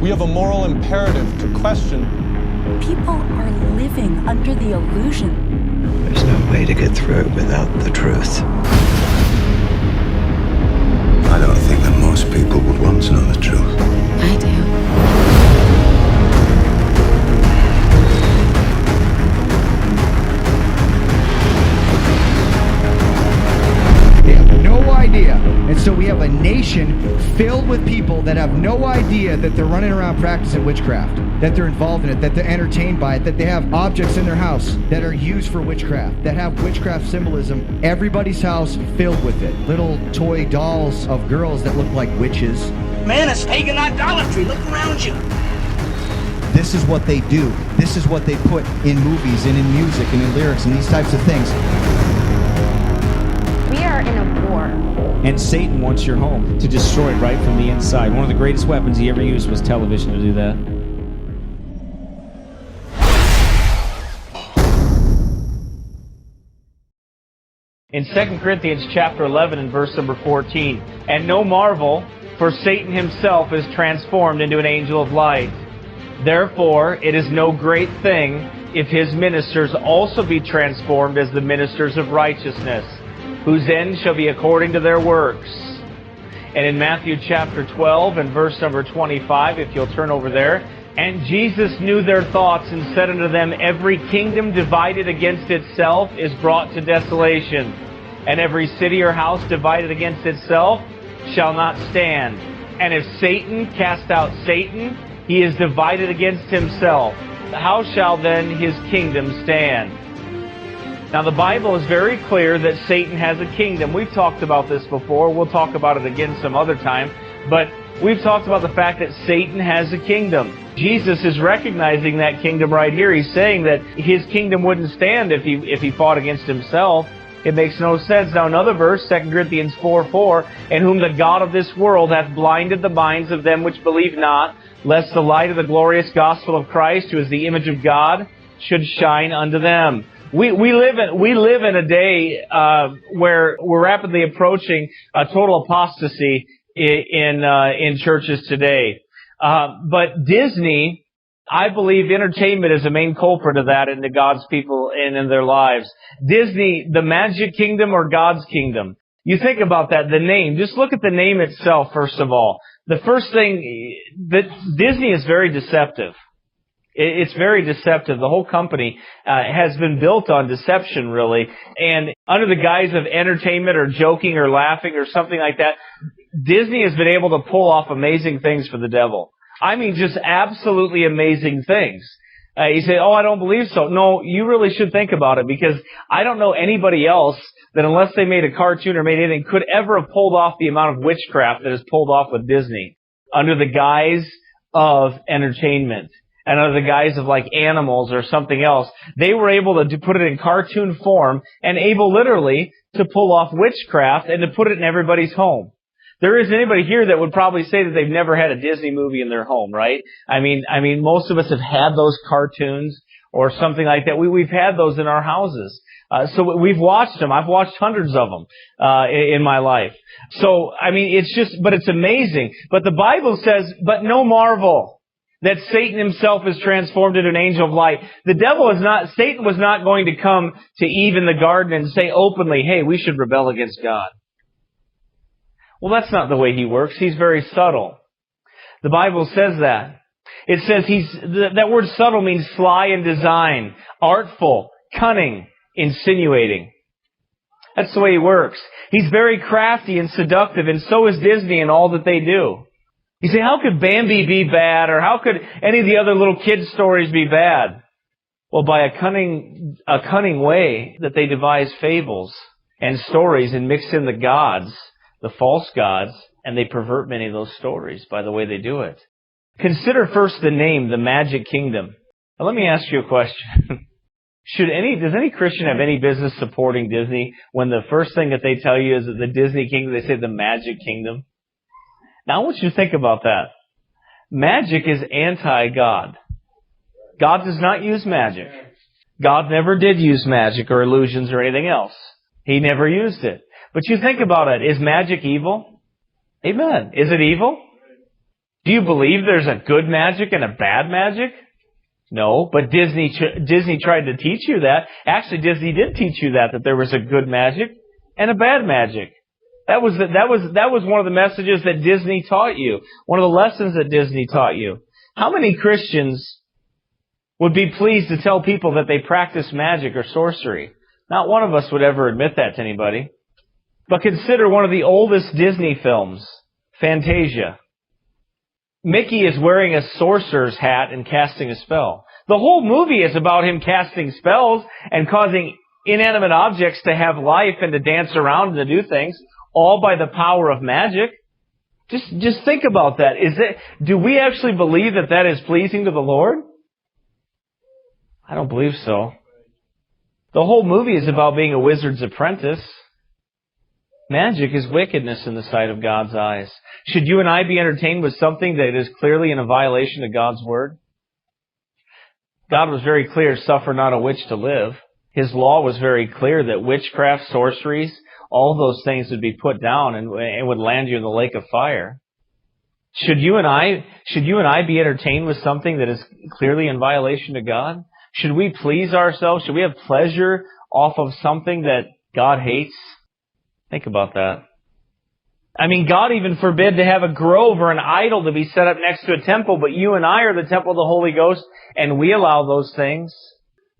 We have a moral imperative to question. People are living under the illusion. There's no way to get through it without the truth. I don't think that most people would want to know the truth. I do. They have no idea. And so we have a nation filled with people that have no idea that they're running around practicing witchcraft, that they're involved in it, that they're entertained by it, that they have objects in their house that are used for witchcraft, that have witchcraft symbolism. Everybody's house filled with it. Little toy dolls of girls that look like witches. Man, it's pagan idolatry. Look around you. This is what they do. This is what they put in movies and in music and in lyrics and these types of things. We are in a war. And Satan wants your home to destroy it right from the inside. One of the greatest weapons he ever used was television to do that. In 2 Corinthians chapter 11 and verse number 14, "And no marvel, for Satan himself is transformed into an angel of light. Therefore it is no great thing if his ministers also be transformed as the ministers of righteousness, whose end shall be according to their works." And in Matthew chapter 12 and verse number 25, if you'll turn over there, "And Jesus knew their thoughts and said unto them, Every kingdom divided against itself is brought to desolation, and every city or house divided against itself shall not stand. And if Satan cast out Satan, he is divided against himself. How shall then his kingdom stand?" Now the Bible is very clear that Satan has a kingdom. We've talked about this before. We'll talk about it again some other time. But we've talked about the fact that Satan has a kingdom. Jesus is recognizing that kingdom right here. He's saying that his kingdom wouldn't stand if he fought against himself. It makes no sense. Now another verse, 2 Corinthians 4:4, "In whom the God of this world hath blinded the minds of them which believe not, lest the light of the glorious gospel of Christ, who is the image of God, should shine unto them." We live in a day where we're rapidly approaching a total apostasy in churches today. But Disney, I believe entertainment is the main culprit of that into God's people and in their lives. Disney, the Magic Kingdom or God's Kingdom? You think about that, the name. Just look at the name itself, first of all. The first thing, that Disney is very deceptive. It's very deceptive. The whole company has been built on deception, really. And under the guise of entertainment or joking or laughing or something like that, Disney has been able to pull off amazing things for the devil. I mean, just absolutely amazing things. You say, "Oh, I don't believe so." No, you really should think about it, because I don't know anybody else that, unless they made a cartoon or made anything, could ever have pulled off the amount of witchcraft that is pulled off with Disney under the guise of entertainment. And under the guise of like animals or something else. They were able to put it in cartoon form and able literally to pull off witchcraft and to put it in everybody's home. There isn't anybody here that would probably say that they've never had a Disney movie in their home, right? I mean, most of us have had those cartoons or something like that. We've had those in our houses. So we've watched them. I've watched hundreds of them, in my life. So, I mean, but it's amazing. But the Bible says, "But no marvel that Satan himself is transformed into an angel of light." Satan was not going to come to Eve in the garden and say openly, "Hey, we should rebel against God." Well, that's not the way he works. He's very subtle. The Bible says that. It says that word subtle means sly in design, artful, cunning, insinuating. That's the way he works. He's very crafty and seductive, and so is Disney in all that they do. You say, how could Bambi be bad, or how could any of the other little kids' stories be bad? Well, by a cunning way that they devise fables and stories and mix in the gods, the false gods, and they pervert many of those stories by the way they do it. Consider first the name, the Magic Kingdom. Now, let me ask you a question. Does any Christian have any business supporting Disney when the first thing that they tell you is that the Disney Kingdom, they say the Magic Kingdom? Now I want you to think about that. Magic is anti-God. God does not use magic. God never did use magic or illusions or anything else. He never used it. But you think about it. Is magic evil? Amen. Is it evil? Do you believe there's a good magic and a bad magic? No, but Disney tried to teach you that. Actually, Disney did teach you that there was a good magic and a bad magic. That was one of the messages that Disney taught you. One of the lessons that Disney taught you. How many Christians would be pleased to tell people that they practice magic or sorcery? Not one of us would ever admit that to anybody. But consider one of the oldest Disney films, Fantasia. Mickey is wearing a sorcerer's hat and casting a spell. The whole movie is about him casting spells and causing inanimate objects to have life and to dance around and to do things, all by the power of magic. Just think about that. Do we actually believe that is pleasing to the Lord? I don't believe so. The whole movie is about being a wizard's apprentice. Magic is wickedness in the sight of God's eyes. Should you and I be entertained with something that is clearly in a violation of God's Word? God was very clear, suffer not a witch to live. His law was very clear that witchcraft, sorceries, all those things would be put down and would land you in the lake of fire. Should you and I be entertained with something that is clearly in violation of God? Should we please ourselves? Should we have pleasure off of something that God hates? Think about that. I mean, God even forbid to have a grove or an idol to be set up next to a temple, but you and I are the temple of the Holy Ghost, and we allow those things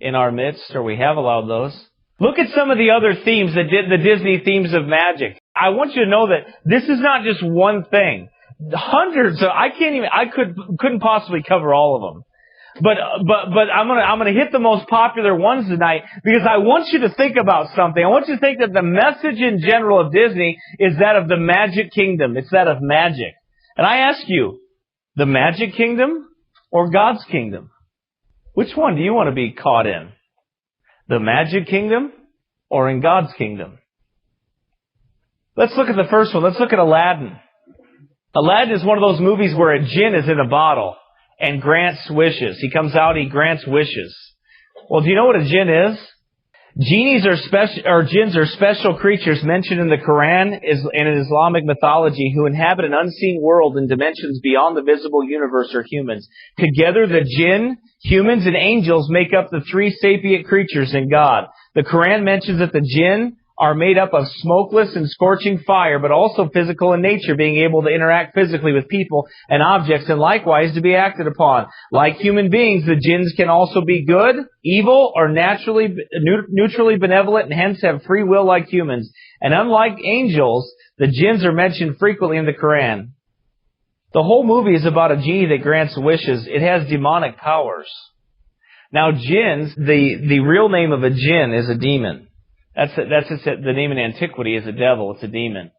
in our midst, or we have allowed those. Look at some of the other themes, the Disney themes of magic. I want you to know that this is not just one thing. Hundreds of, I couldn't possibly cover all of them. But I'm gonna hit the most popular ones tonight because I want you to think about something. I want you to think that the message in general of Disney is that of the magic kingdom. It's that of magic. And I ask you, the magic kingdom or God's kingdom? Which one do you want to be caught in? The magic kingdom or in God's kingdom? Let's look at the first one. Let's look at Aladdin. Aladdin is one of those movies where a jinn is in a bottle and grants wishes. He comes out, he grants wishes. Well, do you know what a jinn is? Jinns are special creatures mentioned in the Quran and in Islamic mythology who inhabit an unseen world in dimensions beyond the visible universe or humans. Together, the jinn, humans, and angels make up the three sapient creatures in God. The Quran mentions that the jinn are made up of smokeless and scorching fire, but also physical in nature, being able to interact physically with people and objects, and likewise to be acted upon. Like human beings, the jinns can also be good, evil, or neutrally benevolent, and hence have free will like humans. And unlike angels, the jinns are mentioned frequently in the Quran. The whole movie is about a genie that grants wishes. It has demonic powers. Now, jinns, the real name of a jinn is a demon. That's the name in antiquity is a devil. It's a demon.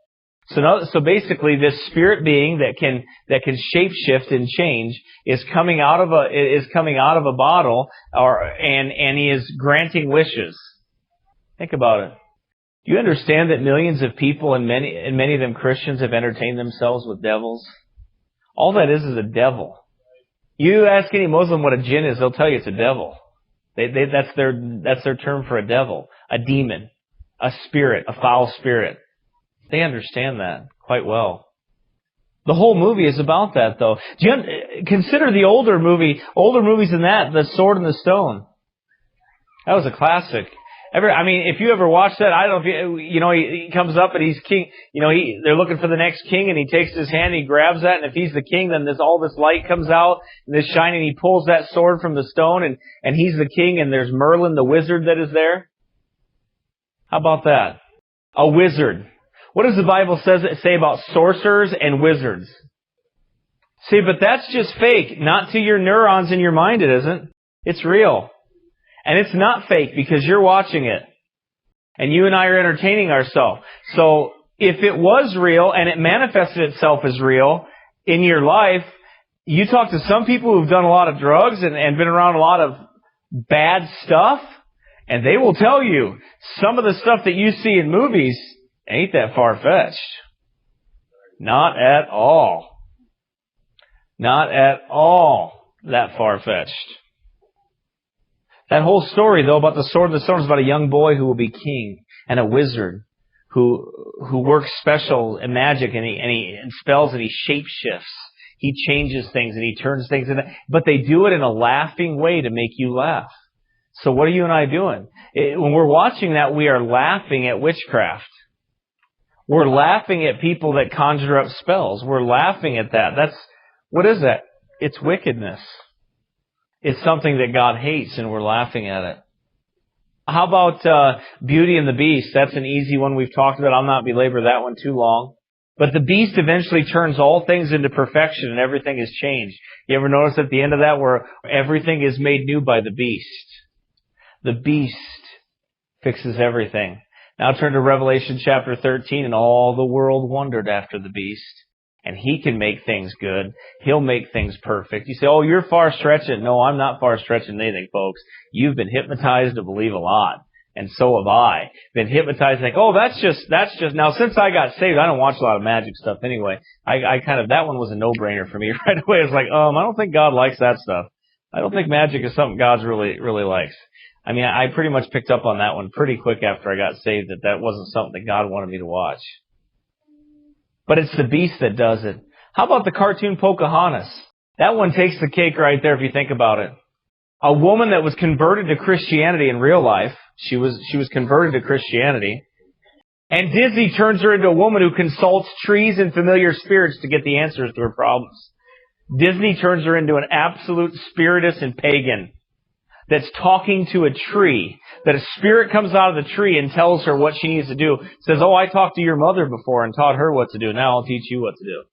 So basically, this spirit being that can shapeshift and change is coming out of a bottle, and he is granting wishes. Think about it. Do you understand that millions of people and many of them Christians have entertained themselves with devils? All that is a devil. You ask any Muslim what a jinn is, they'll tell you it's a devil. That's their term for a devil, a demon, a spirit, a foul spirit. They understand that quite well. The whole movie is about that, though. Consider the older movies than that, The Sword and the Stone. That was a classic. If you ever watched that, I don't know if he comes up and he's king. They're looking for the next king, and he takes his hand, he grabs that, and if he's the king, then all this light comes out, and this shining, he pulls that sword from the stone, and he's the king, and there's Merlin, the wizard that is there. How about that? A wizard. What does the Bible say about sorcerers and wizards? See, but that's just fake. Not to your neurons in your mind, it isn't. It's real. And it's not fake because you're watching it. And you and I are entertaining ourselves. So if it was real and it manifested itself as real in your life, you talk to some people who've done a lot of drugs and been around a lot of bad stuff, and they will tell you some of the stuff that you see in movies ain't that far-fetched. Not at all. Not at all that far-fetched. That whole story, though, about the sword and the stone is about a young boy who will be king and a wizard who works special in magic and he spells and he shapeshifts. He changes things and he turns things into, but they do it in a laughing way to make you laugh. So what are you and I doing? When we're watching that, we are laughing at witchcraft. We're laughing at people that conjure up spells. We're laughing at that. What is that? It's wickedness. It's something that God hates and we're laughing at it. How about Beauty and the Beast? That's an easy one we've talked about. I'll not belabor that one too long. But the beast eventually turns all things into perfection and everything is changed. You ever notice at the end of that where everything is made new by the beast? The beast fixes everything. Now turn to Revelation chapter 13, and all the world wondered after the beast. And he can make things good. He'll make things perfect. You say, oh, you're far-stretching. No, I'm not far-stretching anything, folks. You've been hypnotized to believe a lot. And so have I. Been hypnotized like, oh, that's just, now since I got saved, I don't watch a lot of magic stuff anyway. That one was a no-brainer for me right away. It's like, I don't think God likes that stuff. I don't think magic is something God really, really likes. I mean, I pretty much picked up on that one pretty quick after I got saved that wasn't something that God wanted me to watch. But it's the beast that does it. How about the cartoon Pocahontas? That one takes the cake right there if you think about it. A woman that was converted to Christianity in real life. She was converted to Christianity. And Disney turns her into a woman who consults trees and familiar spirits to get the answers to her problems. Disney turns her into an absolute spiritist and pagan that's talking to a tree. That a spirit comes out of the tree and tells her what she needs to do. Says, oh, I talked to your mother before and taught her what to do. Now I'll teach you what to do.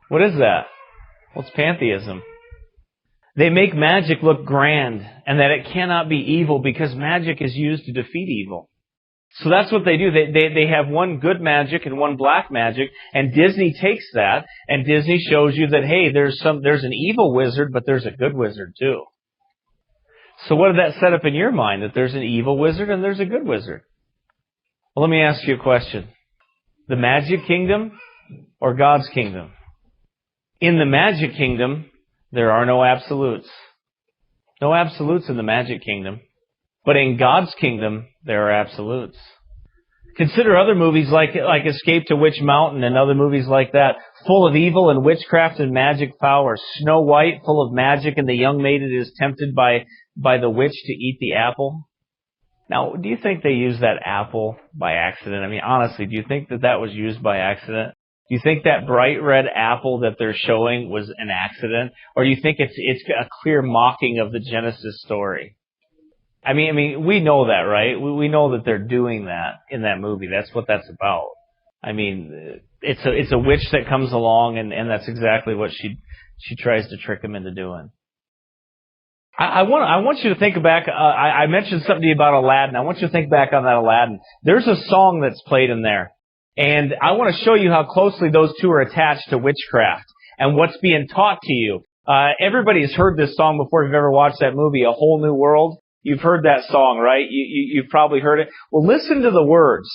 What is that? Well, it's pantheism. They make magic look grand and that it cannot be evil because magic is used to defeat evil. So that's what they do. They have one good magic and one black magic, and Disney takes that and Disney shows you that, hey, there's an evil wizard, but there's a good wizard too. So what did that set up in your mind? That there's an evil wizard and there's a good wizard? Well, let me ask you a question. The magic kingdom or God's kingdom? In the magic kingdom, there are no absolutes. No absolutes in the magic kingdom. But in God's kingdom, there are absolutes. Consider other movies like Escape to Witch Mountain and other movies like that, full of evil and witchcraft and magic power. Snow White, full of magic, and the young maiden is tempted by the witch to eat the apple. Now, do you think they used that apple by accident? I mean, honestly, do you think that was used by accident? Do you think that bright red apple that they're showing was an accident? Or do you think it's a clear mocking of the Genesis story? I mean, we know that, right? We know that they're doing that in that movie. That's what that's about. I mean, it's a witch that comes along, and that's exactly what she tries to trick him into doing. I want you to think back. I mentioned something to you about Aladdin. I want you to think back on that Aladdin. There's a song that's played in there. And I want to show you how closely those two are attached to witchcraft and what's being taught to you. Everybody has heard this song before if you've ever watched that movie, A Whole New World. You've heard that song, right? You've probably heard it. Well, listen to the words.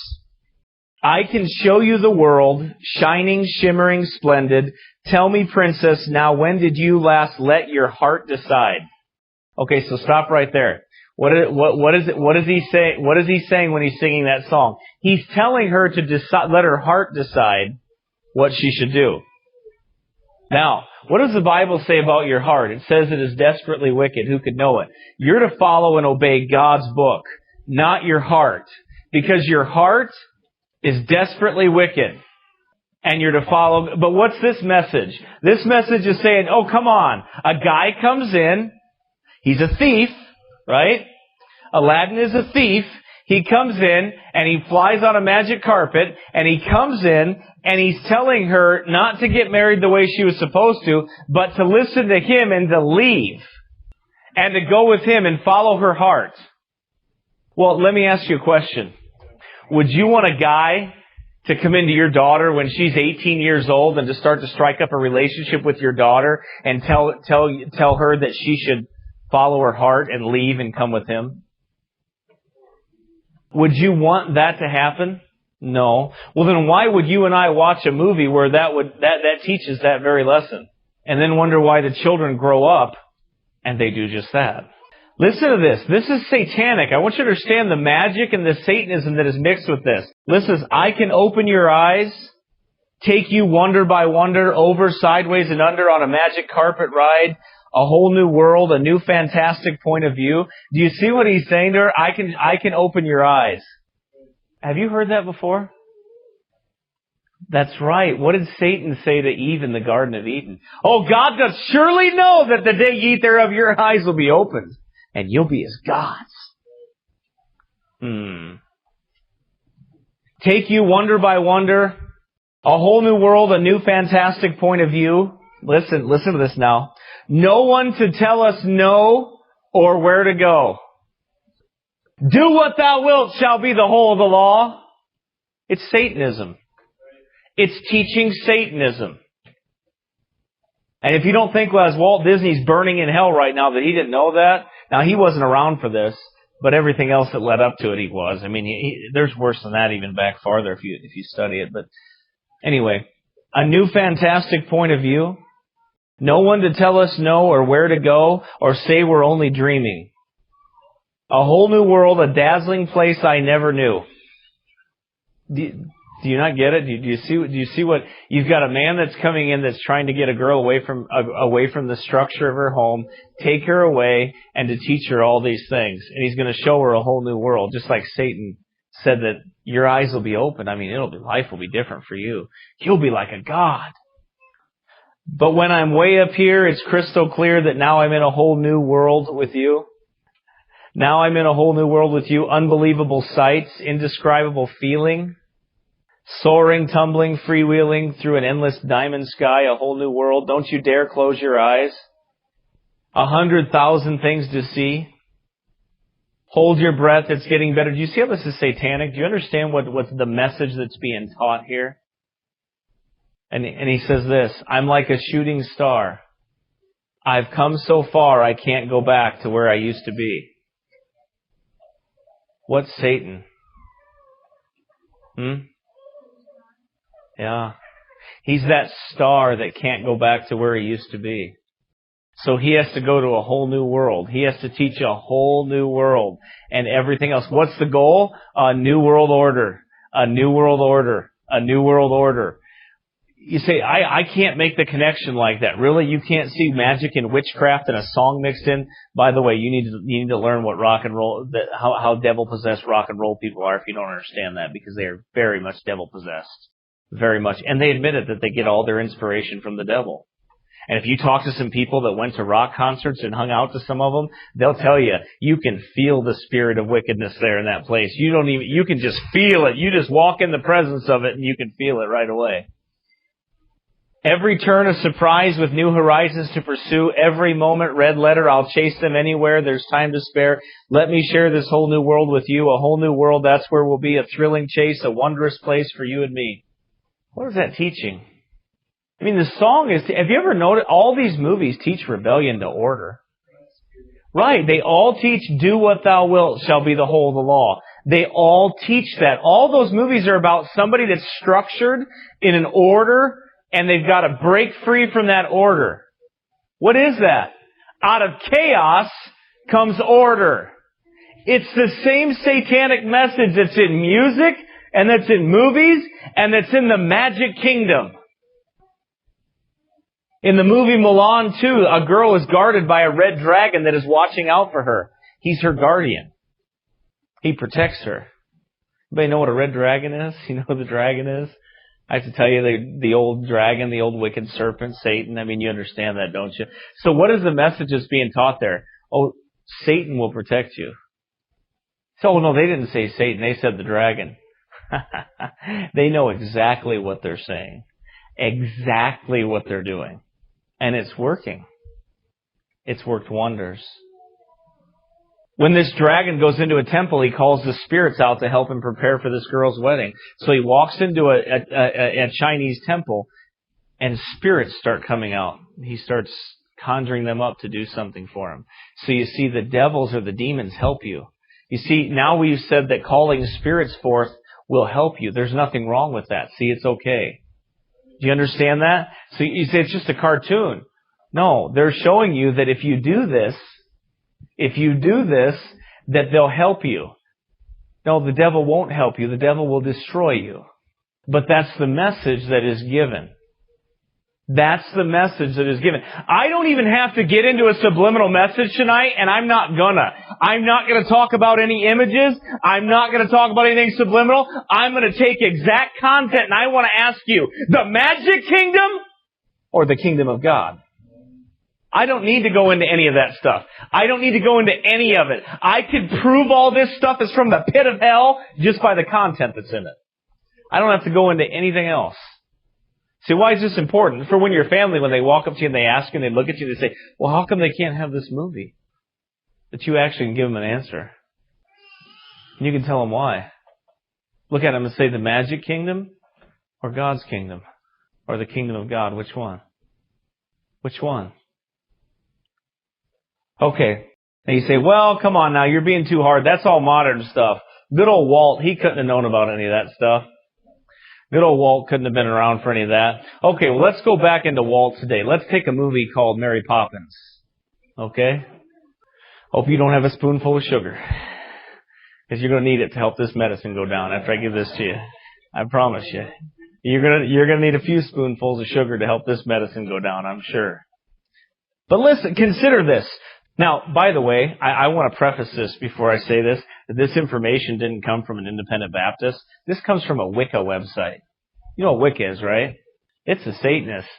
I can show you the world, shining, shimmering, splendid. Tell me, princess, now when did you last let your heart decide? Okay, so stop right there. What is he saying? What is he saying when he's singing that song? He's telling her to decide, let her heart decide what she should do. Now, what does the Bible say about your heart? It says it is desperately wicked. Who could know it? You're to follow and obey God's book, not your heart, because your heart is desperately wicked. And you're to follow. But what's this message? This message is saying, oh, come on. A guy comes in. He's a thief. Right? Aladdin is a thief. He comes in and he flies on a magic carpet and he comes in and he's telling her not to get married the way she was supposed to, but to listen to him and to leave and to go with him and follow her heart. Well, let me ask you a question. Would you want a guy to come into your daughter when she's 18 years old and to start to strike up a relationship with your daughter and tell her that she should follow her heart and leave and come with him? Would you want that to happen? No. Well, then why would you and I watch a movie where that teaches that very lesson? and then wonder why the children grow up and they do just that. Listen to this. This is satanic. I want you to understand the magic and the Satanism that is mixed with this. Listen, I can open your eyes, take you wonder by wonder, over, sideways, and under on a magic carpet ride, a whole new world, a new fantastic point of view. Do you see what he's saying to her? I can open your eyes. Have you heard that before? That's right. What did Satan say to Eve in the Garden of Eden? Oh, God does surely know that the day you eat thereof, your eyes will be opened, and you'll be as gods. Take you wonder by wonder, a whole new world, a new fantastic point of view. Listen to this now. No one to tell us no or where to go. Do what thou wilt shall be the whole of the law. It's Satanism. It's teaching Satanism. And if you don't think, well, as Walt Disney's burning in hell right now, that he didn't know that, now he wasn't around for this, but everything else that led up to it, he was. I mean, there's worse than that even back farther if you study it. But anyway, a new fantastic point of view. No one to tell us no or where to go or say we're only dreaming. A whole new world, a dazzling place I never knew. Do you not get it? Do you see what you've got? A man that's coming in that's trying to get a girl away from the structure of her home, take her away, and to teach her all these things. And he's going to show her a whole new world, just like Satan said that your eyes will be open. I mean, life will be different for you. You'll be like a god. But when I'm way up here, it's crystal clear that now I'm in a whole new world with you. Now I'm in a whole new world with you. Unbelievable sights, indescribable feeling. Soaring, tumbling, freewheeling through an endless diamond sky, a whole new world. Don't you dare close your eyes. 100,000 things to see. Hold your breath, it's getting better. Do you see how this is satanic? Do you understand what's the message that's being taught here? And he says this, I'm like a shooting star. I've come so far I can't go back to where I used to be. What's Satan? Yeah. He's that star that can't go back to where he used to be. So he has to go to a whole new world. He has to teach a whole new world and everything else. What's the goal? A new world order. A new world order. A new world order. You say, I can't make the connection like that. Really? You can't see magic and witchcraft and a song mixed in? By the way, you need to learn what rock and roll, how devil-possessed rock and roll people are if you don't understand that, because they are very much devil-possessed. Very much. And they admitted that they get all their inspiration from the devil. And if you talk to some people that went to rock concerts and hung out to some of them, they'll tell you, you can feel the spirit of wickedness there in that place. You can just feel it. You just walk in the presence of it and you can feel it right away. Every turn a surprise with new horizons to pursue. Every moment red letter, I'll chase them anywhere. There's time to spare. Let me share this whole new world with you. A whole new world, that's where we'll be. A thrilling chase, a wondrous place for you and me. What is that teaching? I mean, the song is, have you ever noticed, all these movies teach rebellion to order. Right, they all teach, do what thou wilt shall be the whole of the law. They all teach that. All those movies are about somebody that's structured in an order, and they've got to break free from that order. What is that? Out of chaos comes order. It's the same satanic message that's in music, and that's in movies, and that's in the Magic Kingdom. In the movie Mulan 2, a girl is guarded by a red dragon that is watching out for her. He's her guardian. He protects her. Anybody know what a red dragon is? You know who the dragon is? I have to tell you, the old dragon, the old wicked serpent, Satan. I mean, you understand that, don't you? So what is the message that's being taught there? Oh, Satan will protect you. So, no, they didn't say Satan. They said the dragon. They know exactly what they're saying. Exactly what they're doing. And it's working. It's worked wonders. When this dragon goes into a temple, he calls the spirits out to help him prepare for this girl's wedding. So he walks into a Chinese temple, and spirits start coming out. He starts conjuring them up to do something for him. So you see, the devils or the demons help you. You see, now we've said that calling spirits forth will help you. There's nothing wrong with that. See, it's okay. Do you understand that? So you say it's just a cartoon. No, they're showing you that if you do this, that they'll help you. No, the devil won't help you. The devil will destroy you. But that's the message that is given. That's the message that is given. I don't even have to get into a subliminal message tonight, and I'm not gonna. I'm not gonna talk about any images. I'm not gonna talk about anything subliminal. I'm gonna take exact content, and I want to ask you, the magic kingdom or the kingdom of God? I don't need to go into any of that stuff. I don't need to go into any of it. I could prove all this stuff is from the pit of hell just by the content that's in it. I don't have to go into anything else. See, why is this important? For when your family, when they walk up to you and they ask you and they look at you and they say, well, how come they can't have this movie? That you actually can give them an answer. And you can tell them why. Look at them and say, the magic kingdom or God's kingdom? Or the kingdom of God? Which one? Which one? Okay. And you say, well, come on now, you're being too hard. That's all modern stuff. Good old Walt, he couldn't have known about any of that stuff. Good old Walt couldn't have been around for any of that. Okay, well, let's go back into Walt today. Let's take a movie called Mary Poppins. Okay? Hope you don't have a spoonful of sugar. Because you're going to need it to help this medicine go down after I give this to you. I promise you. You're going to need a few spoonfuls of sugar to help this medicine go down, I'm sure. But listen, consider this. Now, by the way, I want to preface this before I say this, that this information didn't come from an independent Baptist. This comes from a Wicca website. You know what Wicca is, right? It's a Satanist,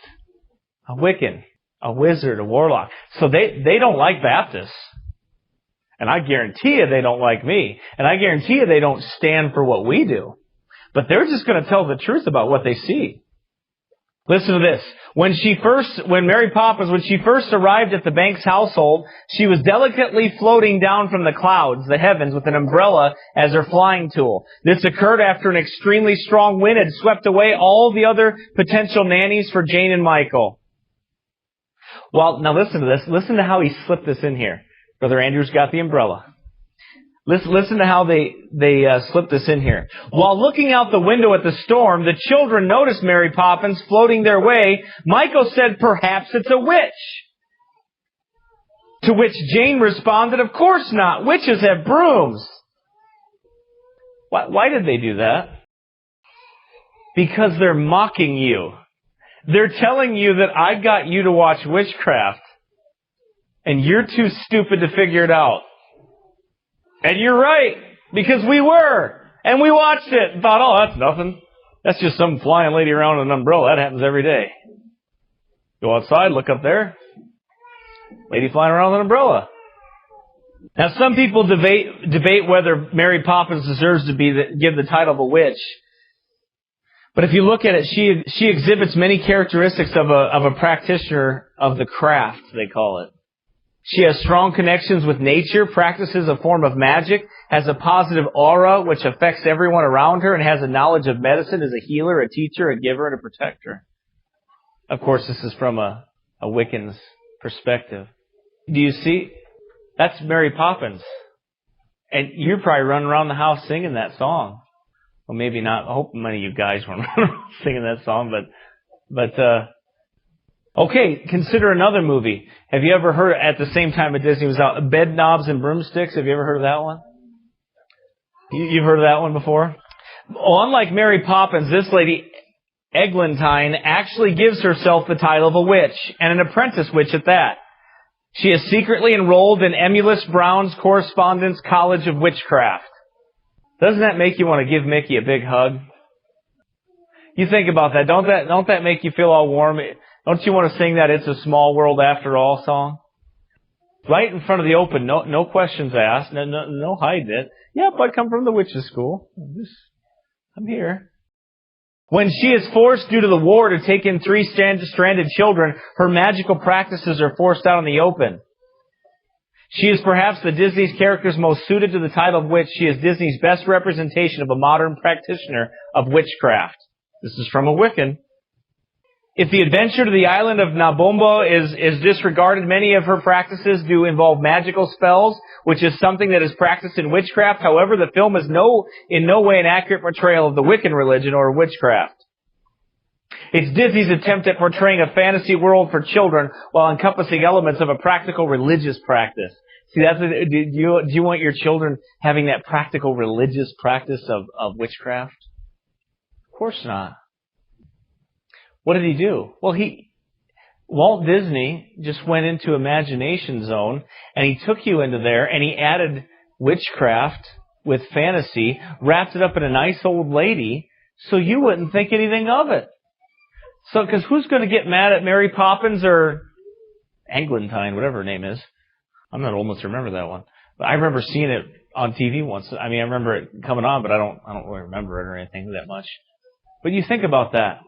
a Wiccan, a wizard, a warlock. So they don't like Baptists. And I guarantee you they don't like me. And I guarantee you they don't stand for what we do. But they're just going to tell the truth about what they see. Listen to this. When Mary Poppins first arrived at the Banks household, she was delicately floating down from the clouds, the heavens, with an umbrella as her flying tool. This occurred after an extremely strong wind had swept away all the other potential nannies for Jane and Michael. Well, now listen to this. Listen to how he slipped this in here. Brother Andrew's got the umbrella. Listen to how they slipped this in here. While looking out the window at the storm, the children noticed Mary Poppins floating their way. Michael said, perhaps it's a witch. To which Jane responded, of course not. Witches have brooms. Why did they do that? Because they're mocking you. They're telling you that I got you to watch witchcraft, and you're too stupid to figure it out. And you're right, because we were. And we watched it and thought, oh, that's nothing. That's just some flying lady around with an umbrella. That happens every day. Go outside, look up there. Lady flying around with an umbrella. Now, some people debate whether Mary Poppins deserves to give the title of a witch. But if you look at it, she exhibits many characteristics of a practitioner of the craft, they call it. She has strong connections with nature, practices a form of magic, has a positive aura which affects everyone around her, and has a knowledge of medicine as a healer, a teacher, a giver, and a protector. Of course, this is from a Wiccan's perspective. Do you see? That's Mary Poppins. And you're probably running around the house singing that song. Well, maybe not. I hope many of you guys weren't singing that song, but okay, consider another movie. Have you ever heard, at the same time Disney was out, Bed Knobs and Broomsticks? Have you ever heard of that one? You've heard of that one before? Well, unlike Mary Poppins, this lady, Eglantine, actually gives herself the title of a witch, and an apprentice witch at that. She is secretly enrolled in Emulus Brown's Correspondence College of Witchcraft. Doesn't that make you want to give Mickey a big hug? You think about that. Don't that make you feel all warm? Don't you want to sing that It's a Small World After All song? Right in front of the open, no questions asked, no hiding it. Yep, I come from the witches' school. I'm here. When she is forced due to the war to take in 3 stranded children, her magical practices are forced out in the open. She is perhaps the Disney's characters most suited to the title of witch. She is Disney's best representation of a modern practitioner of witchcraft. This is from a Wiccan. If the adventure to the island of Nabombo is disregarded, many of her practices do involve magical spells, which is something that is practiced in witchcraft. However, the film is in no way an accurate portrayal of the Wiccan religion or witchcraft. It's Disney's attempt at portraying a fantasy world for children while encompassing elements of a practical religious practice. See, do you want your children having that practical religious practice of witchcraft? Of course not. What did he do? Well, Walt Disney just went into imagination zone, and he took you into there, and he added witchcraft with fantasy, wrapped it up in a nice old lady, so you wouldn't think anything of it. So, because who's going to get mad at Mary Poppins or Eglantine, whatever her name is? I'm not old enough to remember that one. But I remember seeing it on TV once. I mean, I remember it coming on, but I don't really remember it or anything that much. But you think about that.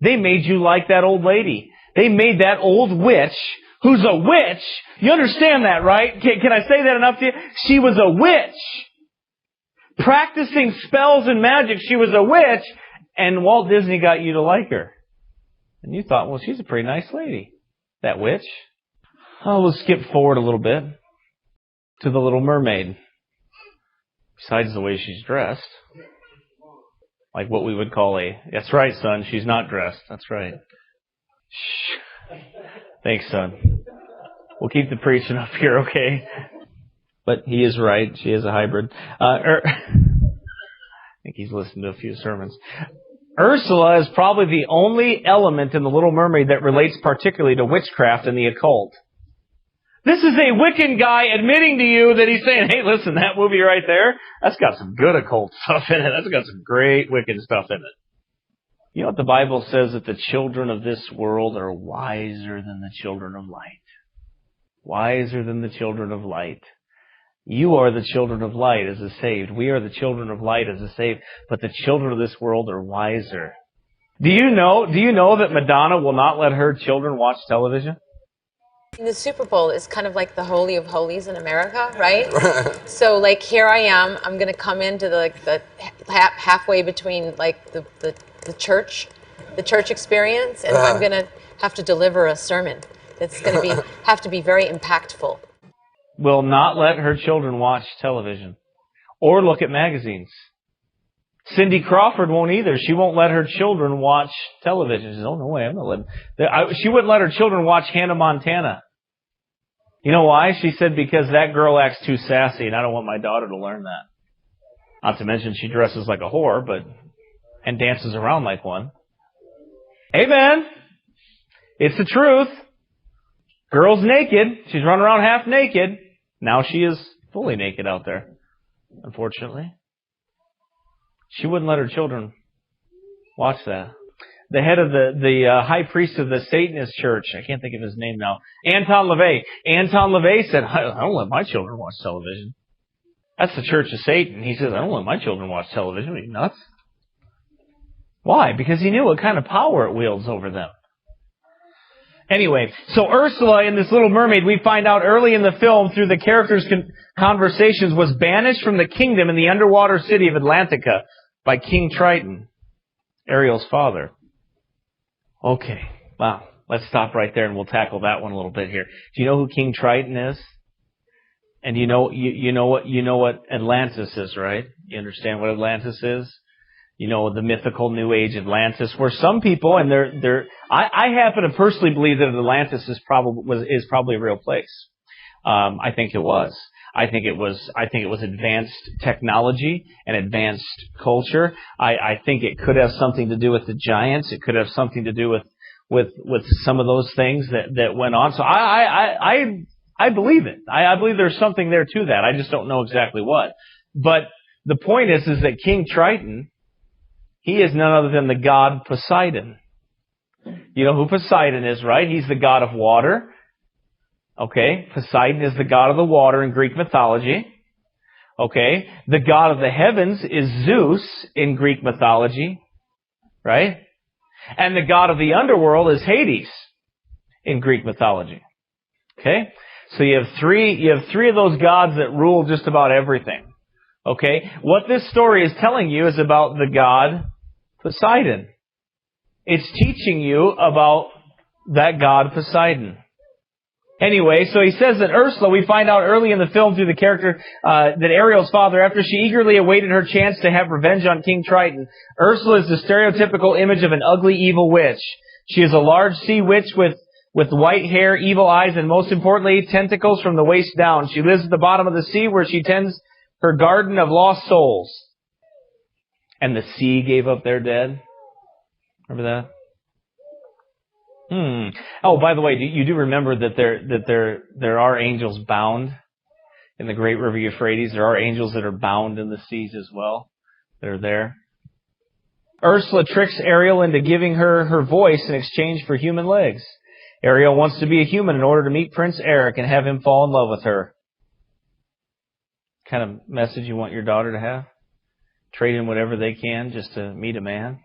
They made you like that old lady. They made that old witch, who's a witch. You understand that, right? Can I say that enough to you? She was a witch. Practicing spells and magic, she was a witch, and Walt Disney got you to like her. And you thought, well, she's a pretty nice lady, that witch. Oh, we'll skip forward a little bit to the Little Mermaid. Besides the way she's dressed, like what we would call that's right, son, she's not dressed. That's right. Shh. Thanks, son. We'll keep the preaching up here, okay? But he is right. She is a hybrid. I think he's listened to a few sermons. Ursula is probably the only element in The Little Mermaid that relates particularly to witchcraft and the occult. This is a Wiccan guy admitting to you that he's saying, hey, listen, that movie right there, that's got some good occult stuff in it. That's got some great Wiccan stuff in it. You know what the Bible says? That the children of this world are wiser than the children of light. Wiser than the children of light. You are the children of light as the saved. We are the children of light as the saved. But the children of this world are wiser. Do you know that Madonna will not let her children watch television? The Super Bowl is kind of like the Holy of Holies in America, right? So, like, here I am. I'm going to come into the halfway between, like, the church experience, and I'm going to have to deliver a sermon that's going to have to be very impactful. Will not let her children watch television or look at magazines. Cindy Crawford won't either. She won't let her children watch television. She says, oh, no way, I'm not letting... She wouldn't let her children watch Hannah Montana. You know why? She said, because that girl acts too sassy, and I don't want my daughter to learn that. Not to mention she dresses like a whore, and dances around like one. Amen. It's the truth. Girl's naked. She's running around half naked. Now she is fully naked out there, unfortunately. She wouldn't let her children watch that. The head of the high priest of the Satanist church, I can't think of his name now, Anton LaVey. Anton LaVey said, I don't let my children watch television. That's the church of Satan. He says, I don't let my children watch television. Are you nuts? Why? Because he knew what kind of power it wields over them. Anyway, so Ursula in this Little Mermaid, we find out early in the film through the characters' conversations, was banished from the kingdom in the underwater city of Atlantica by King Triton, Ariel's father. Okay, wow. Let's stop right there and we'll tackle that one a little bit here. Do you know who King Triton is? And you know what Atlantis is, right? You understand what Atlantis is? You know, the mythical New Age Atlantis, where some people, and I happen to personally believe that Atlantis is probably a real place. I think it was. I think it was advanced technology and advanced culture. I think it could have something to do with the giants. It could have something to do with some of those things that went on. So I believe it. I believe there's something there to that. I just don't know exactly what. But the point is that King Triton, he is none other than the god Poseidon. You know who Poseidon is, right? He's the god of water. Okay, Poseidon is the god of the water in Greek mythology. Okay, the god of the heavens is Zeus in Greek mythology, right? And the god of the underworld is Hades in Greek mythology. Okay, so you have three of those gods that rule just about everything. Okay, what this story is telling you is about the god Poseidon. It's teaching you about that god Poseidon. Anyway, so he says that Ursula, we find out early in the film through the character that Ariel's father, after she eagerly awaited her chance to have revenge on King Triton, Ursula is the stereotypical image of an ugly, evil witch. She is a large sea witch with white hair, evil eyes, and most importantly, tentacles from the waist down. She lives at the bottom of the sea where she tends her garden of lost souls. And the sea gave up their dead. Remember that? Oh, by the way, you do remember that there are angels bound in the great river Euphrates. There are angels that are bound in the seas as well. They're there. Ursula tricks Ariel into giving her voice in exchange for human legs. Ariel wants to be a human in order to meet Prince Eric and have him fall in love with her. Kind of message you want your daughter to have? Trade in whatever they can just to meet a man?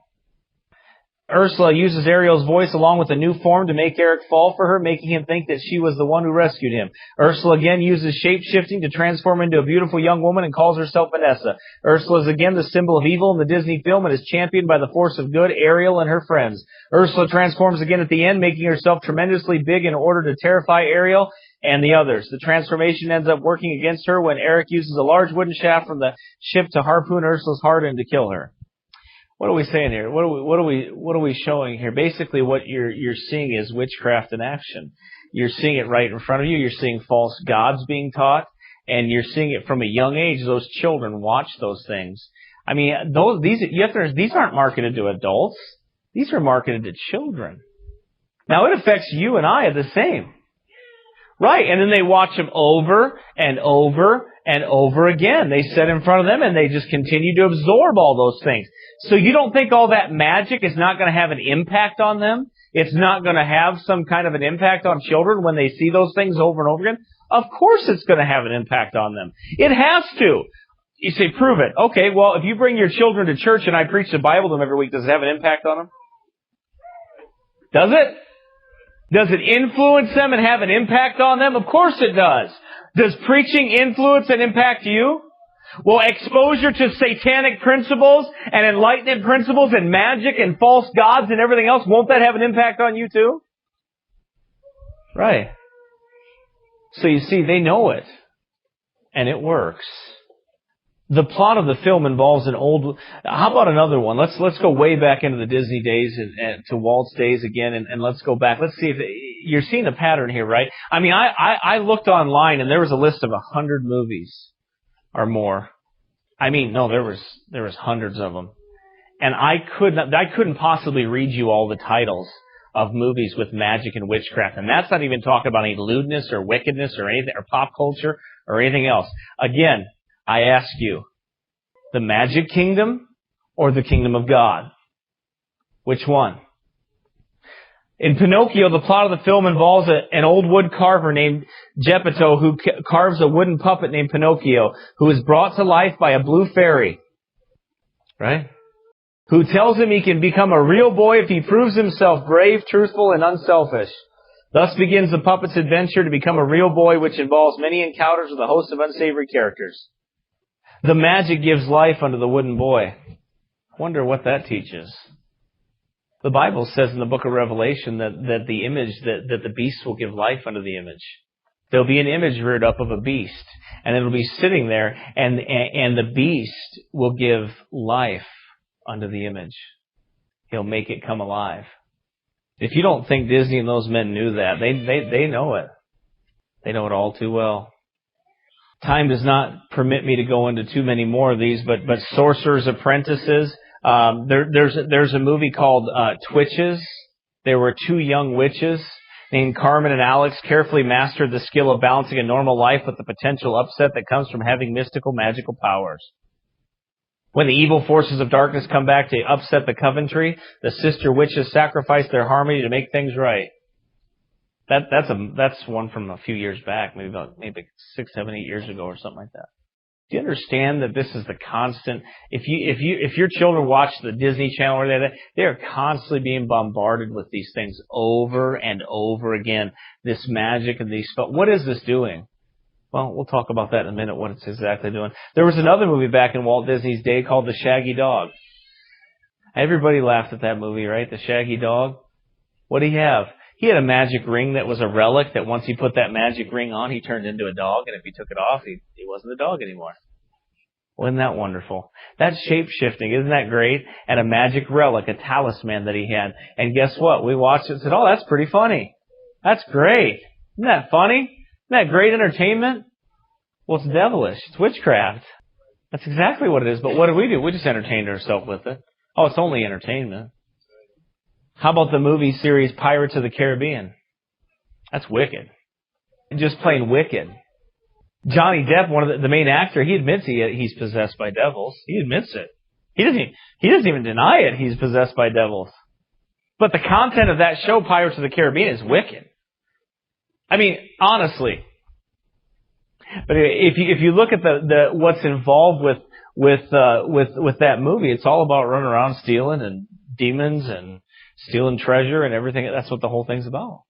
Ursula uses Ariel's voice along with a new form to make Eric fall for her, making him think that she was the one who rescued him. Ursula again uses shape-shifting to transform into a beautiful young woman and calls herself Vanessa. Ursula is again the symbol of evil in the Disney film and is championed by the force of good, Ariel and her friends. Ursula transforms again at the end, making herself tremendously big in order to terrify Ariel and the others. The transformation ends up working against her when Eric uses a large wooden shaft from the ship to harpoon Ursula's heart and to kill her. What are we saying here? What are we showing here? Basically, what you're seeing is witchcraft in action. You're seeing it right in front of you. You're seeing false gods being taught, and you're seeing it from a young age. Those children watch those things. I mean, these aren't marketed to adults. These are marketed to children. Now, it affects you and I the same. Right, and then they watch them over and over and over again. They sit in front of them and they just continue to absorb all those things. So you don't think all that magic is not going to have an impact on them? It's not going to have some kind of an impact on children when they see those things over and over again? Of course it's going to have an impact on them. It has to. You say, prove it. Okay, well, if you bring your children to church and I preach the Bible to them every week, does it have an impact on them? Does it? Does it influence them and have an impact on them? Of course it does. Does preaching influence and impact you? Well, exposure to satanic principles and enlightenment principles and magic and false gods and everything else, won't that have an impact on you too? Right. So you see, they know it. And it works. The plot of the film involves an old... How about another one? Let's go way back into the Disney days and to Walt's days again, and let's go back. Let's see if... You're seeing a pattern here, right? I mean, I looked online, and there was a list of 100 movies or more. I mean, no, there was hundreds of them. And I couldn't possibly read you all the titles of movies with magic and witchcraft. And that's not even talking about any lewdness or wickedness or anything, or pop culture or anything else. Again, I ask you, the magic kingdom or the kingdom of God? Which one? In Pinocchio, the plot of the film involves an old wood carver named Geppetto who carves a wooden puppet named Pinocchio, who is brought to life by a blue fairy, right? Who tells him he can become a real boy if he proves himself brave, truthful, and unselfish. Thus begins the puppet's adventure to become a real boy, which involves many encounters with a host of unsavory characters. The magic gives life unto the wooden boy. I wonder what that teaches. The Bible says in the book of Revelation that the image, that the beast will give life unto the image. There'll be an image reared up of a beast, and it'll be sitting there, and the beast will give life unto the image. He'll make it come alive. If you don't think Disney and those men knew that, they know it. They know it all too well. Time does not permit me to go into too many more of these, but Sorcerer's Apprentices. There's a movie called Twitches. There were two young witches named Carmen and Alex carefully mastered the skill of balancing a normal life with the potential upset that comes from having mystical, magical powers. When the evil forces of darkness come back to upset the Coventry, the sister witches sacrifice their harmony to make things right. That's one from a few years back, maybe 6, 7, 8 years ago or something like that. Do you understand that this is the constant? If your children watch the Disney Channel or they are constantly being bombarded with these things over and over again. This magic and these spells. What is this doing? Well, we'll talk about that in a minute. What it's exactly doing. There was another movie back in Walt Disney's day called The Shaggy Dog. Everybody laughed at that movie, right? The Shaggy Dog. What did he have? He had a magic ring that was a relic that once he put that magic ring on, he turned into a dog, and if he took it off, he wasn't a dog anymore. Wasn't that wonderful? That's shape-shifting. Isn't that great? And a magic relic, a talisman that he had. And guess what? We watched it and said, oh, that's pretty funny. That's great. Isn't that funny? Isn't that great entertainment? Well, it's devilish. It's witchcraft. That's exactly what it is. But what do? We just entertained ourselves with it. Oh, it's only entertainment. How about the movie series Pirates of the Caribbean? That's wicked. Just plain wicked. Johnny Depp, one of the main actor, he admits he's possessed by devils. He admits it. He doesn't even deny it. He's possessed by devils. But the content of that show, Pirates of the Caribbean, is wicked. I mean, honestly. But if you look at the what's involved with that movie, it's all about running around stealing and demons and stealing treasure and everything. That's what the whole thing's about.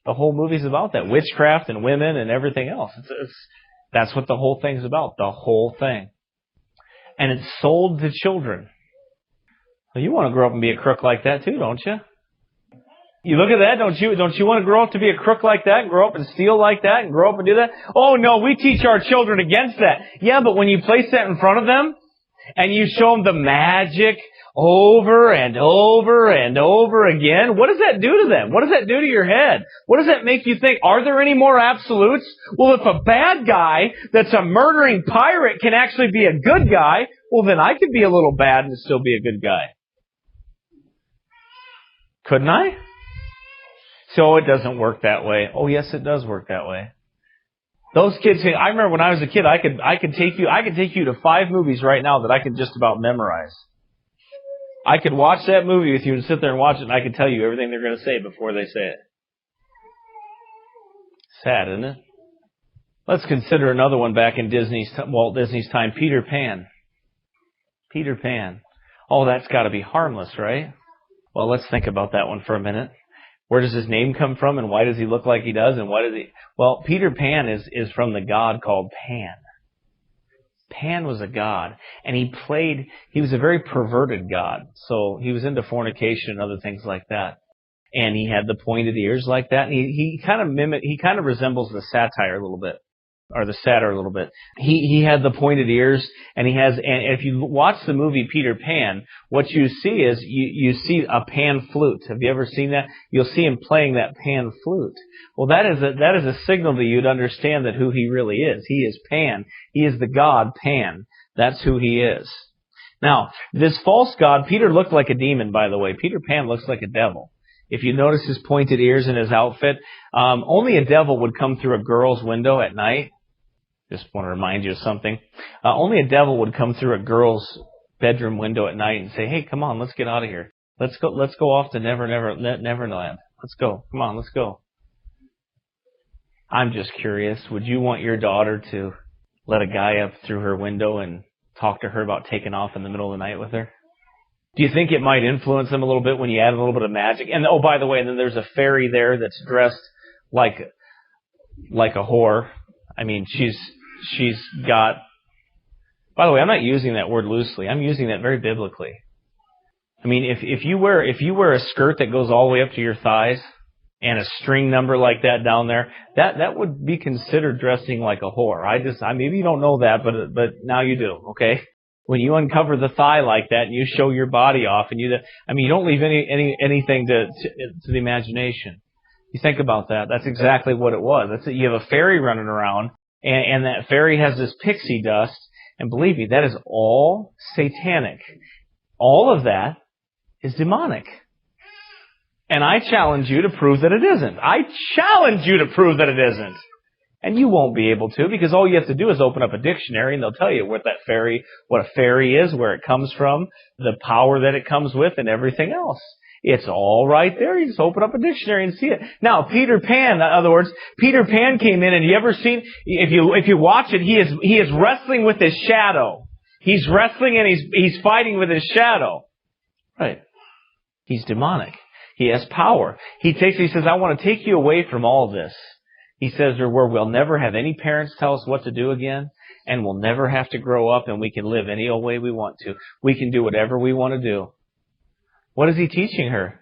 The whole movie's about that. Witchcraft and women and everything else. That's what the whole thing's about. The whole thing. And it's sold to children. Well, you want to grow up and be a crook like that too, don't you? You look at that, don't you want to grow up to be a crook like that and grow up and steal like that and grow up and do that? Oh no, we teach our children against that. Yeah, but when you place that in front of them and you show them the magic over and over and over again, what does that do to them? What does that do to your head? What does that make you think? Are there any more absolutes? Well, if a bad guy that's a murdering pirate can actually be a good guy, well then I could be a little bad and still be a good guy. Couldn't I? So it doesn't work that way. Oh yes, it does work that way. Those kids, I remember when I was a kid, I could take you to 5 movies right now that I could just about memorize. I could watch that movie with you and sit there and watch it, and I could tell you everything they're going to say before they say it. Sad, isn't it? Let's consider another one back in Walt Disney's time, Peter Pan. Peter Pan. Oh, that's got to be harmless, right? Well, let's think about that one for a minute. Where does his name come from, and why does he look like he does, and why does he... Well, Peter Pan is from the god called Pan. Pan was a god, and he was a very perverted god. So he was into fornication and other things like that. And he had the pointed ears like that, and he kind of resembles the satire a little bit. Or the satyr a little bit. He had the pointed ears, and if you watch the movie Peter Pan, what you see is, you see a pan flute. Have you ever seen that? You'll see him playing that pan flute. Well, that is a signal to you to understand that who he really is. He is Pan. He is the god Pan. That's who he is. Now, this false god, Peter looked like a demon, by the way. Peter Pan looks like a devil. If you notice his pointed ears and his outfit, only a devil would come through a girl's window at night. Just want to remind you of something. Only a devil would come through a girl's bedroom window at night and say, "Hey, come on, let's get out of here. Let's go off to Neverland. Let's go. Come on, let's go." I'm just curious. Would you want your daughter to let a guy up through her window and talk to her about taking off in the middle of the night with her? Do you think it might influence them a little bit when you add a little bit of magic? And oh, by the way, then there's a fairy there that's dressed like a whore. I mean, she's got... By the way, I'm not using that word loosely. I'm using that very biblically. I mean, if you wear a skirt that goes all the way up to your thighs and a string number like that down there, that would be considered dressing like a whore. Maybe you don't know that, but now you do, okay? When you uncover the thigh like that and you show your body off and you don't leave anything to the imagination. You think about that. That's exactly what it was. You have a fairy running around, and that fairy has this pixie dust, and believe me, that is all satanic. All of that is demonic. And I challenge you to prove that it isn't. I challenge you to prove that it isn't. And you won't be able to, because all you have to do is open up a dictionary and they'll tell you what a fairy is, where it comes from, the power that it comes with, and everything else. It's all right there. You just open up a dictionary and see it. Now, Peter Pan, in other words, Peter Pan came in, and you ever seen, if you watch it, he is wrestling with his shadow. He's wrestling and he's fighting with his shadow. Right. He's demonic. He has power. He says, I want to take you away from all this. He says, where we'll never have any parents tell us what to do again, and we'll never have to grow up, and we can live any old way we want to. We can do whatever we want to do. What is he teaching her?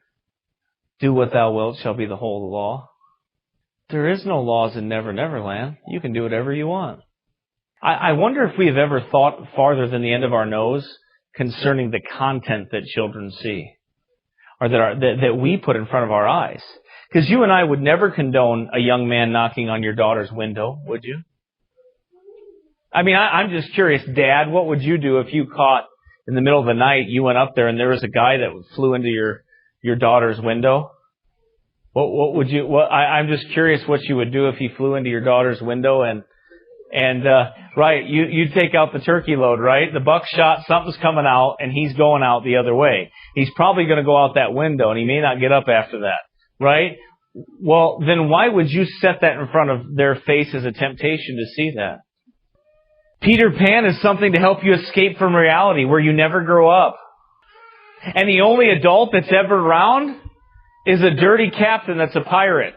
Do what thou wilt shall be the whole of the law. There is no laws in Never Never Land. You can do whatever you want. I wonder if we have ever thought farther than the end of our nose concerning the content that children see, or that we put in front of our eyes. Because you and I would never condone a young man knocking on your daughter's window, would you? I mean, I'm just curious, Dad, what would you do if you caught in the middle of the night, you went up there and there was a guy that flew into your daughter's window? What would you? I'm just curious what you would do if he flew into your daughter's window and right, you take out the turkey load, right? The buckshot, something's coming out, and he's going out the other way. He's probably going to go out that window, and he may not get up after that, right? Well, then why would you set that in front of their face as a temptation to see that? Peter Pan is something to help you escape from reality where you never grow up. And the only adult that's ever around is a dirty captain that's a pirate.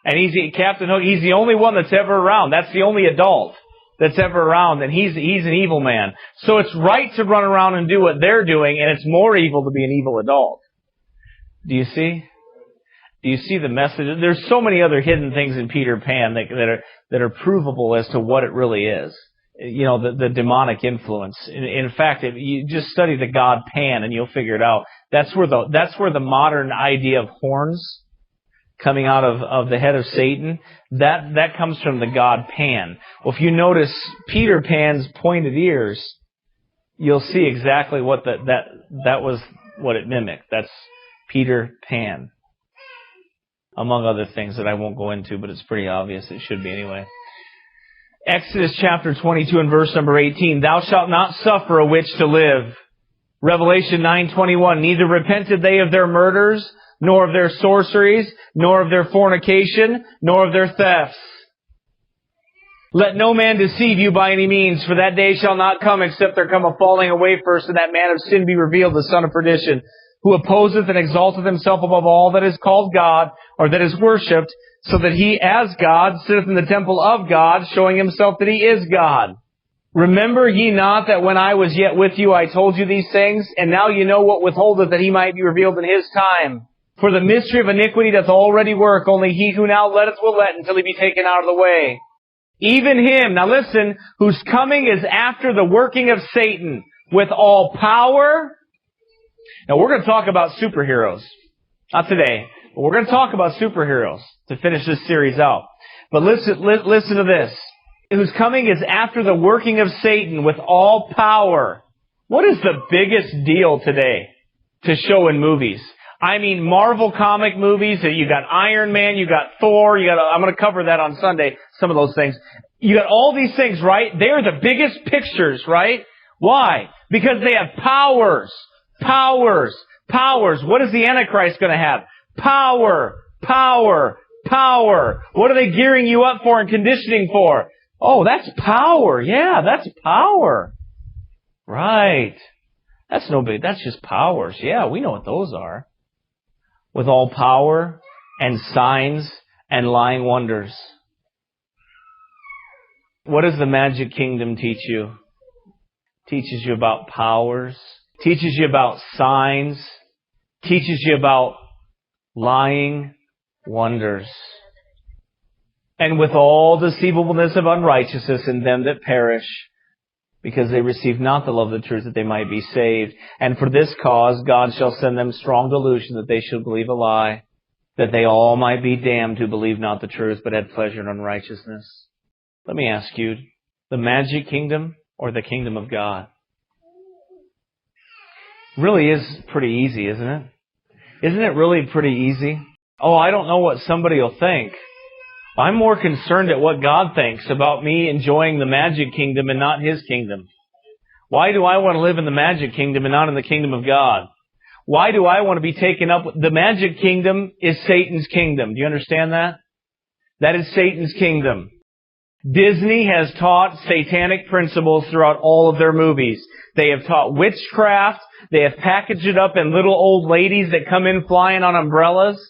And Captain Hook, he's the only one that's ever around. That's the only adult that's ever around, and he's an evil man. So it's right to run around and do what they're doing, and it's more evil to be an evil adult. Do you see? Do you see the message? There's so many other hidden things in Peter Pan that are provable as to what it really is. You know, the demonic influence. In fact, if you just study the god Pan, and you'll figure it out. That's where the modern idea of horns coming out of the head of Satan, that comes from the god Pan. Well, if you notice Peter Pan's pointed ears, you'll see exactly what that was, what it mimicked. That's Peter Pan, among other things that I won't go into, but it's pretty obvious. It should be anyway. Exodus chapter 22 and verse number 18, thou shalt not suffer a witch to live. Revelation 9:21, neither repented they of their murders, nor of their sorceries, nor of their fornication, nor of their thefts. Let no man deceive you by any means, for that day shall not come except there come a falling away first, and that man of sin be revealed, the son of perdition, who opposeth and exalteth himself above all that is called God, or that is worshipped, so that he as God sitteth in the temple of God, showing himself that he is God. Remember ye not that when I was yet with you I told you these things, and now you know what withholdeth that he might be revealed in his time. For the mystery of iniquity doth already work, only he who now letteth will let until he be taken out of the way. Even him, now listen, whose coming is after the working of Satan, with all power. Now we're going to talk about superheroes. Not today, but we're going to talk about superheroes to finish this series out. But listen to this. Whose coming is after the working of Satan with all power. What is the biggest deal today to show in movies? I mean, Marvel comic movies. You got Iron Man, you got Thor, I'm going to cover that on Sunday, some of those things. You got all these things, right? They are the biggest pictures, right? Why? Because they have powers. Powers. Powers. What is the Antichrist going to have? Power. Power. Power. What are they gearing you up for and conditioning for? Oh, that's power. Yeah, that's power. Right. That's no big, that's just powers. Yeah, we know what those are. With all power and signs and lying wonders. What does the magic kingdom teach you? Teaches you about powers. Teaches you about signs. Teaches you about lying wonders. And with all deceivableness of unrighteousness in them that perish, because they receive not the love of the truth that they might be saved. And for this cause God shall send them strong delusion that they should believe a lie, that they all might be damned who believe not the truth, but had pleasure in unrighteousness. Let me ask you, the magic kingdom or the kingdom of God? Really is pretty easy, isn't it? Isn't it really pretty easy? Oh, I don't know what somebody will think. I'm more concerned at what God thinks about me enjoying the magic kingdom and not His kingdom. Why do I want to live in the magic kingdom and not in the kingdom of God? Why do I want to be taken up? The magic kingdom is Satan's kingdom. Do you understand that? That is Satan's kingdom. Disney has taught satanic principles throughout all of their movies. They have taught witchcraft. They have packaged it up in little old ladies that come in flying on umbrellas,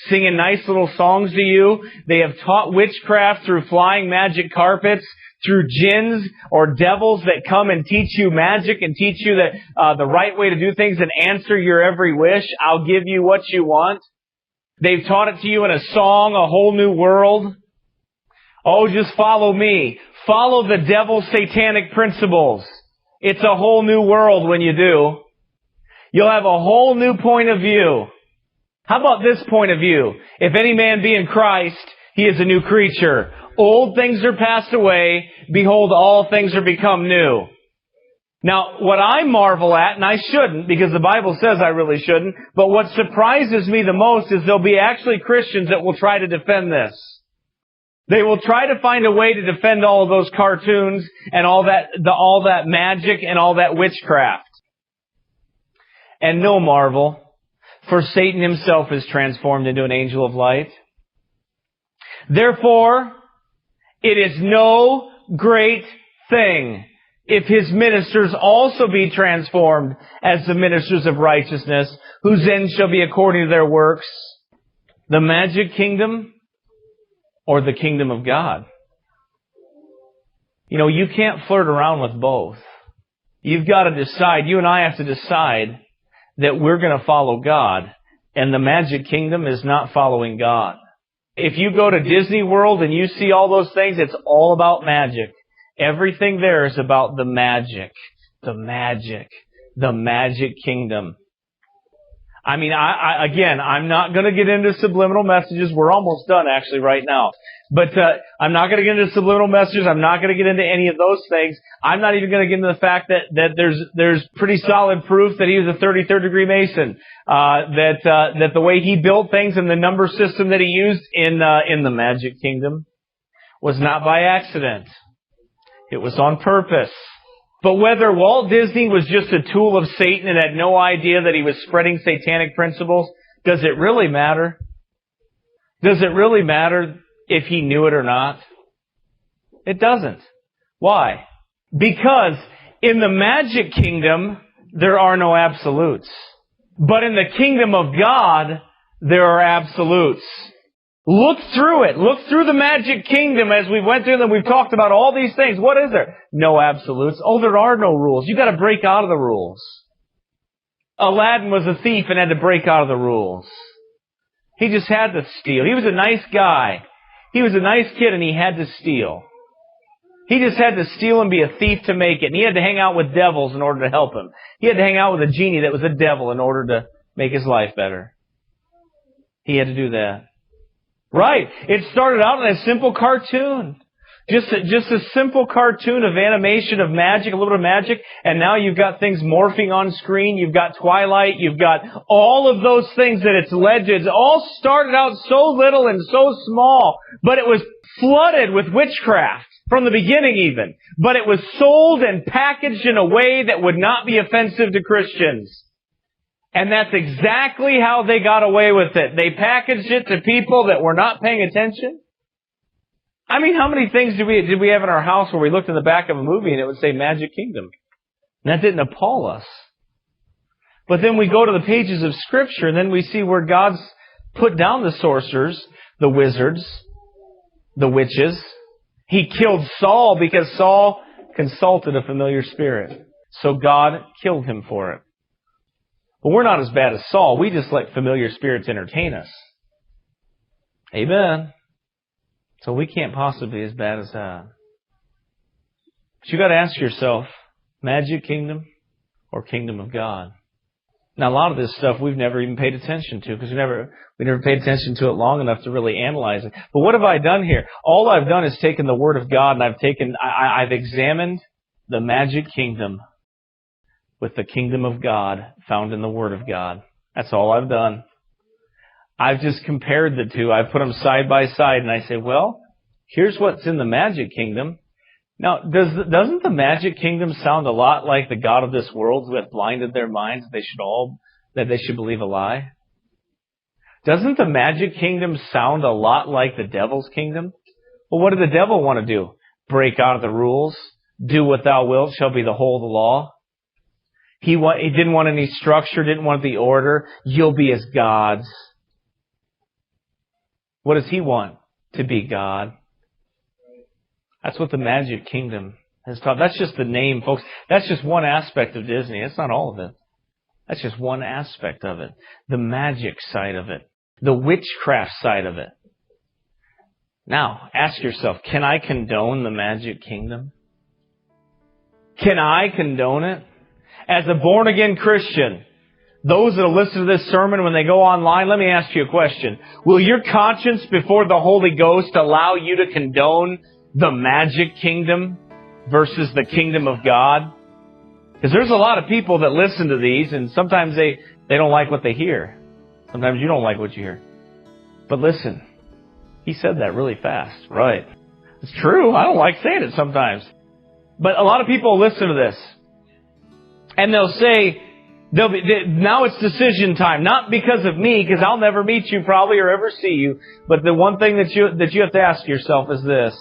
singing nice little songs to you. They have taught witchcraft through flying magic carpets, through jinns or devils that come and teach you magic and teach you that the right way to do things and answer your every wish. I'll give you what you want. They've taught it to you in a song, A Whole New World. Oh, just follow me. Follow the devil's satanic principles. It's a whole new world when you do. You'll have a whole new point of view. How about this point of view? If any man be in Christ, he is a new creature. Old things are passed away. Behold, all things are become new. Now, what I marvel at, and I shouldn't, because the Bible says I really shouldn't, but what surprises me the most is there'll be actually Christians that will try to defend this. They will try to find a way to defend all of those cartoons and all that magic and all that witchcraft. And no marvel, for Satan himself is transformed into an angel of light. Therefore, it is no great thing if his ministers also be transformed as the ministers of righteousness, whose end shall be according to their works. The magic kingdom or the kingdom of God? You know, you can't flirt around with both. You've got to decide, you and I have to decide that we're going to follow God, and the magic kingdom is not following God. If you go to Disney World and you see all those things, it's all about magic. Everything there is about the magic. The magic. The magic kingdom. I mean, I'm not going to get into subliminal messages. We're almost done, actually, right now. But I'm not going to get into subliminal messages. I'm not going to get into any of those things. I'm not even going to get into the fact that there's pretty solid proof that he was a 33rd degree Mason. That the way he built things and the number system that he used in the magic kingdom was not by accident. It was on purpose. But whether Walt Disney was just a tool of Satan and had no idea that he was spreading satanic principles, does it really matter? Does it really matter if he knew it or not? It doesn't. Why? Because in the magic kingdom, there are no absolutes. But in the kingdom of God, there are absolutes. Look through it. Look through the magic kingdom as we went through them. We've talked about all these things. What is there? No absolutes. Oh, there are no rules. You've got to break out of the rules. Aladdin was a thief and had to break out of the rules. He just had to steal. He was a nice guy. He was a nice kid and he had to steal. He just had to steal and be a thief to make it. And he had to hang out with devils in order to help him. He had to hang out with a genie that was a devil in order to make his life better. He had to do that. Right. It started out in a simple cartoon. Just a simple cartoon of animation, of magic, a little bit of magic, and now you've got things morphing on screen. You've got Twilight. You've got all of those things that it's led to. It all started out so little and so small, but it was flooded with witchcraft from the beginning even. But it was sold and packaged in a way that would not be offensive to Christians. And that's exactly how they got away with it. They packaged it to people that were not paying attention. I mean, how many things did we have in our house where we looked in the back of a movie and it would say Magic Kingdom? And that didn't appall us. But then we go to the pages of Scripture and then we see where God's put down the sorcerers, the wizards, the witches. He killed Saul because Saul consulted a familiar spirit. So God killed him for it. But we're not as bad as Saul. We just let familiar spirits entertain us. Amen. So we can't possibly be as bad as that. But you got to ask yourself, magic kingdom or kingdom of God? Now, a lot of this stuff we've never even paid attention to because we never paid attention to it long enough to really analyze it. But what have I done here? All I've done is taken the Word of God and I've examined the magic kingdom with the kingdom of God found in the Word of God. That's all I've done. I've just compared the two. I've put them side by side and I say, well, here's what's in the magic kingdom. Now, doesn't the magic kingdom sound a lot like the God of this world who hath blinded their minds that they should believe a lie? Doesn't the magic kingdom sound a lot like the devil's kingdom? Well, what did the devil want to do? Break out of the rules. Do what thou wilt shall be the whole of the law. He didn't want any structure, didn't want the order. You'll be as gods. What does he want? To be God. That's what the Magic Kingdom has taught. That's just the name, folks. That's just one aspect of Disney. That's not all of it. That's just one aspect of it. The magic side of it. The witchcraft side of it. Now, ask yourself, can I condone the Magic Kingdom? Can I condone it? As a born-again Christian, those that will listen to this sermon when they go online, let me ask you a question. Will your conscience before the Holy Ghost allow you to condone the Magic Kingdom versus the Kingdom of God? Because there's a lot of people that listen to these, and sometimes they don't like what they hear. Sometimes you don't like what you hear. But listen, he said that really fast. Right. It's true. I don't like saying it sometimes. But a lot of people listen to this, and they'll say, now it's decision time. Not because of me, because I'll never meet you probably or ever see you. But the one thing that you have to ask yourself is this.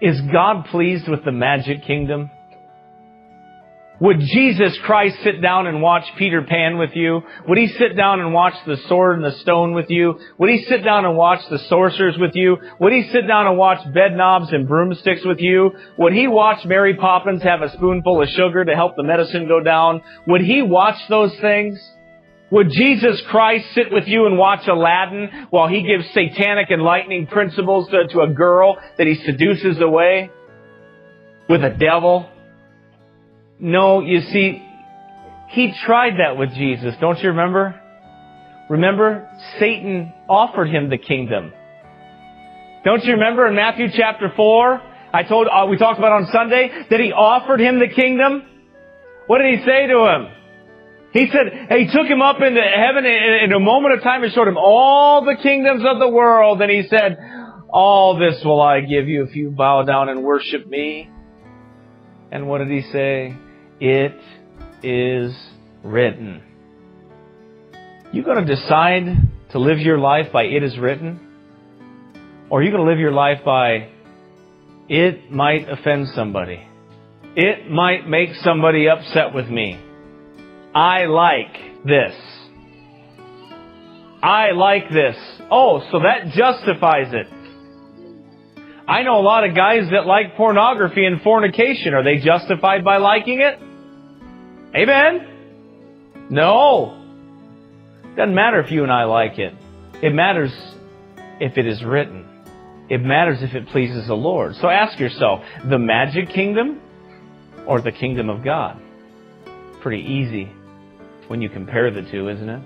Is God pleased with the Magic Kingdom? Would Jesus Christ sit down and watch Peter Pan with you? Would He sit down and watch the sword and the stone with you? Would He sit down and watch the sorcerers with you? Would He sit down and watch bed knobs and broomsticks with you? Would He watch Mary Poppins have a spoonful of sugar to help the medicine go down? Would He watch those things? Would Jesus Christ sit with you and watch Aladdin while He gives satanic enlightening principles to a girl that He seduces away with a devil? No, you see, He tried that with Jesus. Don't you remember? Remember, Satan offered Him the kingdom. Don't you remember in Matthew chapter 4? We talked about on Sunday that He offered Him the kingdom. What did He say to Him? He said, He took Him up into heaven in a moment of time and showed Him all the kingdoms of the world. And He said, all this will I give you if you bow down and worship Me. And what did He say? It is written. You going to decide to live your life by it is written? Or are you going to live your life by it might offend somebody? It might make somebody upset with me. I like this. I like this. Oh, so that justifies it. I know a lot of guys that like pornography and fornication. Are they justified by liking it? Amen? No. Doesn't matter if you and I like it. It matters if it is written. It matters if it pleases the Lord. So ask yourself, the Magic Kingdom or the Kingdom of God? Pretty easy when you compare the two, isn't it?